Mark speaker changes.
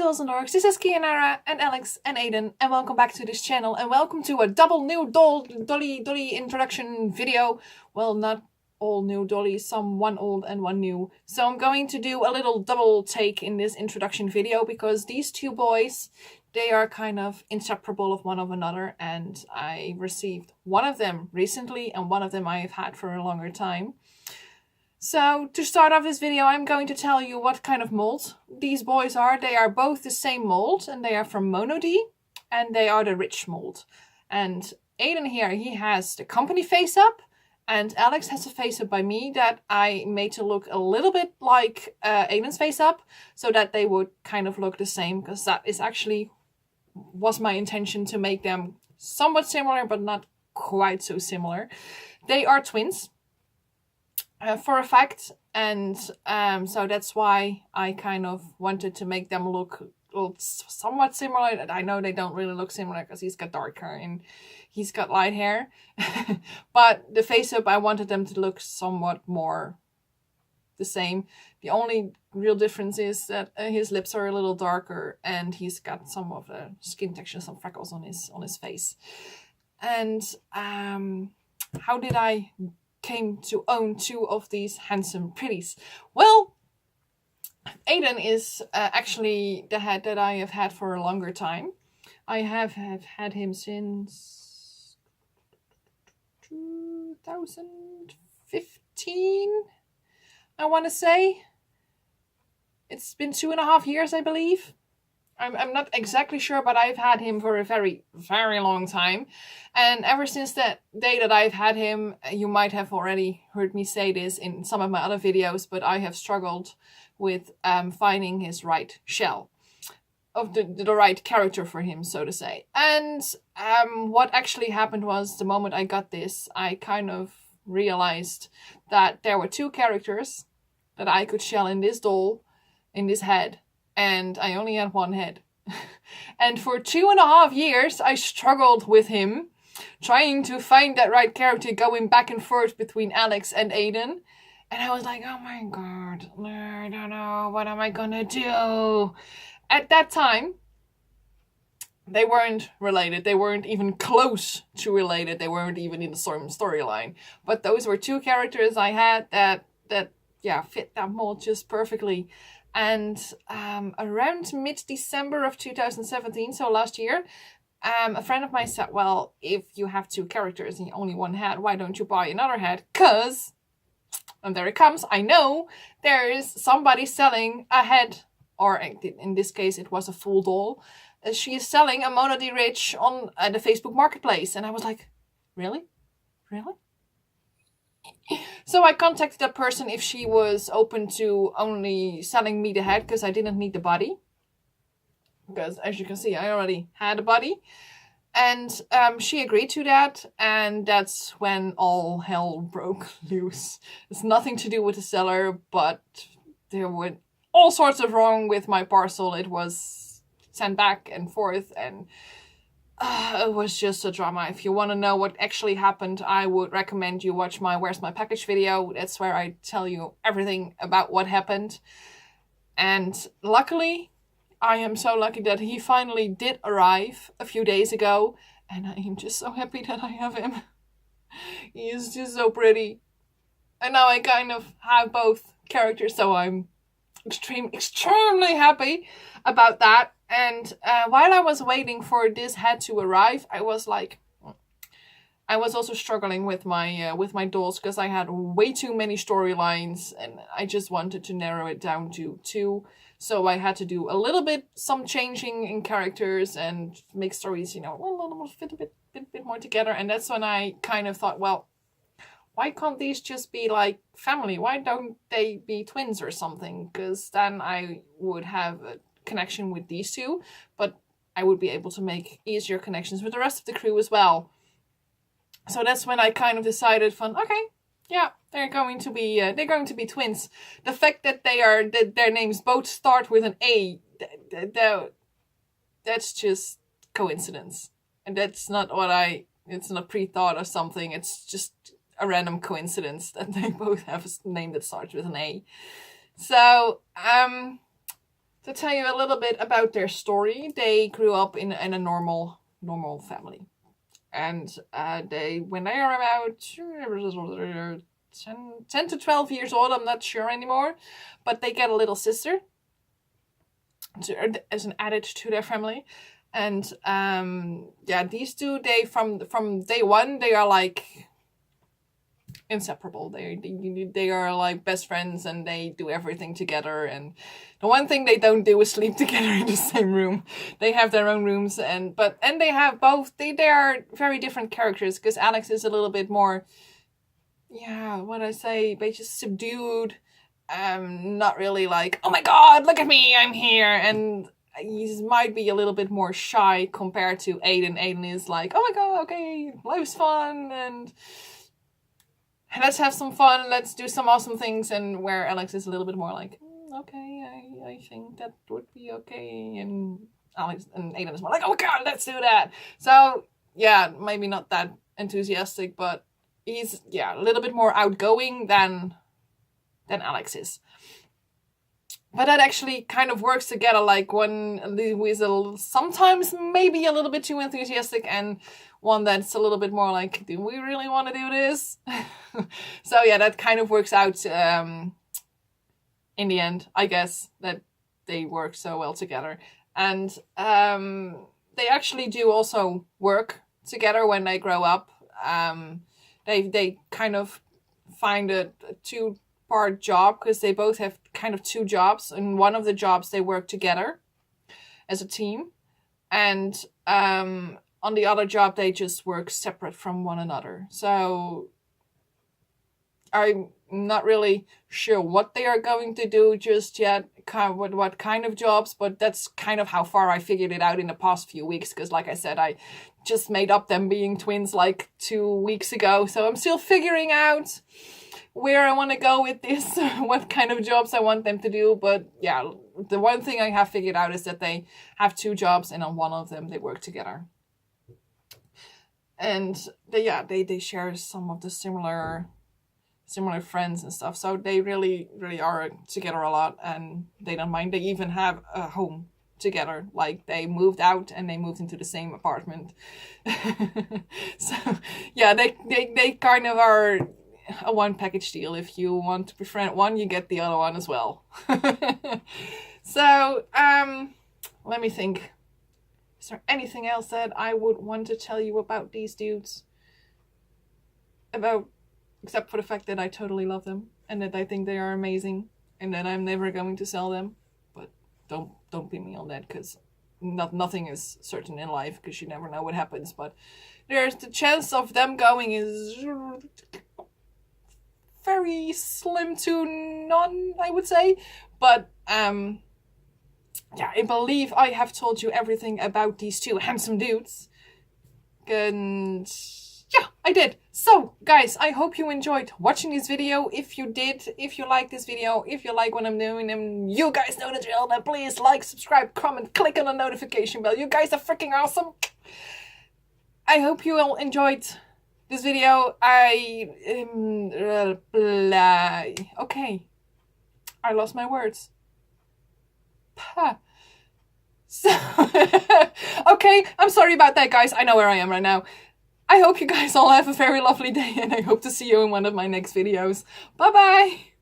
Speaker 1: Dolls and Dorks. This is Kianara and Alex and Aiden, and welcome back to this channel, and welcome to a double new Dolly introduction video. Well, not all new dollies, some one old and one new. So I'm going to do a little double take in this introduction video because these two boys, they are kind of inseparable of one of another, and I received one of them recently and one of them I have had for a longer time. So, to start off this video, I'm going to tell you what kind of mold these boys are. They are both the same mold, and they are from Monodee, and they are the rich mold. And Aiden here, he has the company face up, and Alex has a face up by me that I made to look a little bit like Aiden's face up, so that they would kind of look the same, because that is actually was my intention, to make them somewhat similar, but not quite so similar. They are twins. For a fact, and so that's why I kind of wanted to make them look somewhat similar. I know they don't really look similar because he's got dark hair and he's got light hair, but the face up, I wanted them to look somewhat more the same. The only real difference is that his lips are a little darker and he's got some of the skin texture, some freckles on his face. And how did I came to own two of these handsome pretties? Well, Aiden is actually the head that I have had for a longer time. I have had him since 2015, I want to say. It's been 2.5 years, I believe. I'm not exactly sure, but I've had him for a very, very long time. And ever since that day that I've had him, you might have already heard me say this in some of my other videos, but I have struggled with finding his right shell, of the right character for him, so to say. And what actually happened was, the moment I got this, I kind of realized that there were two characters that I could shell in this doll, in this head. And I only had one head. And for 2.5 years, I struggled with him, trying to find that right character, going back and forth between Alex and Aiden. And I was like, oh my god, I don't know, what am I gonna do? At that time, they weren't related. They weren't even close to related. They weren't even in the storyline. But those were two characters I had that fit that mold just perfectly. And around mid-December of 2017, so last year, a friend of mine said, well, if you have two characters and only one head, why don't you buy another head? Because, and there it comes, I know there is somebody selling a head, or in this case it was a full doll. She is selling a Monodee Rich on the Facebook Marketplace. And I was like, really? Really? So I contacted that person if she was open to only selling me the head, because I didn't need the body. Because as you can see, I already had a body. And she agreed to that, and that's when all hell broke loose. It's nothing to do with the seller, but there were all sorts of wrong with my parcel. It was sent back and forth, and it was just a drama. If you want to know what actually happened, I would recommend you watch my Where's My Package video. That's where I tell you everything about what happened. And luckily, I am so lucky that he finally did arrive a few days ago. And I am just so happy that I have him. He is just so pretty. And now I kind of have both characters, so I'm extremely happy about that. And while I was waiting for this head to arrive, I was also struggling with my dolls, because I had way too many storylines and I just wanted to narrow it down to 2. So I had to do a little bit, some changing in characters and make stories, a little fit a bit more together. And that's when I kind of thought, well, why can't these just be like family? Why don't they be twins or something? Because then I would have a connection with these two, but I would be able to make easier connections with the rest of the crew as well. So that's when I kind of decided, okay, yeah, they're going to be twins. The fact that their names both start with an A, that's just coincidence, and that's not it's not pre-thought or something. It's just a random coincidence that they both have a name that starts with an A. So to tell you a little bit about their story, they grew up in a normal family. And when they are about 10 to 12 years old, I'm not sure anymore, but they get a little sister as an added to their family. And these two, they from day one, they are like inseparable. They are like best friends, and they do everything together. And the one thing they don't do is sleep together in the same room. They have their own rooms, and they have both. They are very different characters, because Alex is a little bit more, what I say, just subdued. Not really like, oh my god, look at me, I'm here. And he might be a little bit more shy compared to Aiden. Aiden is like, oh my god, okay, life's fun, and let's have some fun, let's do some awesome things. And where Alex is a little bit more like, okay, I think that would be okay. And Alex and Aiden is more like, oh my god, let's do that. So yeah, maybe not that enthusiastic, but he's a little bit more outgoing than Alex is. But that actually kind of works together, like one who is sometimes maybe a little bit too enthusiastic, and one that's a little bit more like, do we really want to do this? So yeah, that kind of works out in the end, I guess, that they work so well together. And they actually do also work together when they grow up. They kind of find a two-part job, because they both have kind of two jobs. And one of the jobs they work together as a team, and on the other job they just work separate from one another. So I'm not really sure what they are going to do just yet, what kind of jobs, but that's kind of how far I figured it out in the past few weeks, because like I said, I just made up them being twins like 2 weeks ago. So I'm still figuring out where I want to go with this, what kind of jobs I want them to do. But yeah, the one thing I have figured out is that they have two jobs, and on one of them they work together. And they share some of the similar friends and stuff. So they really are together a lot, and they don't mind. They even have a home together. Like, they moved out and they moved into the same apartment. So yeah, they kind of are a one package deal. If you want to befriend one, you get the other one as well. So let me think. Is there anything else that I would want to tell you about these dudes? Except for the fact that I totally love them, and that I think they are amazing, and that I'm never going to sell them. But don't beat me on that, because nothing is certain in life, because you never know what happens. But there's the chance of them going is very slim to none, I would say. But I believe I have told you everything about these two handsome dudes. And yeah, I did. So guys, I hope you enjoyed watching this video. If you did, if you like this video, if you like what I'm doing, and you guys know the drill, then please like, subscribe, comment, click on the notification bell. You guys are freaking awesome. I hope you all enjoyed this video. Okay, I lost my words. So okay, I'm sorry about that, guys. I know where I am right now. I hope you guys all have a very lovely day, and I hope to see you in one of my next videos. Bye bye.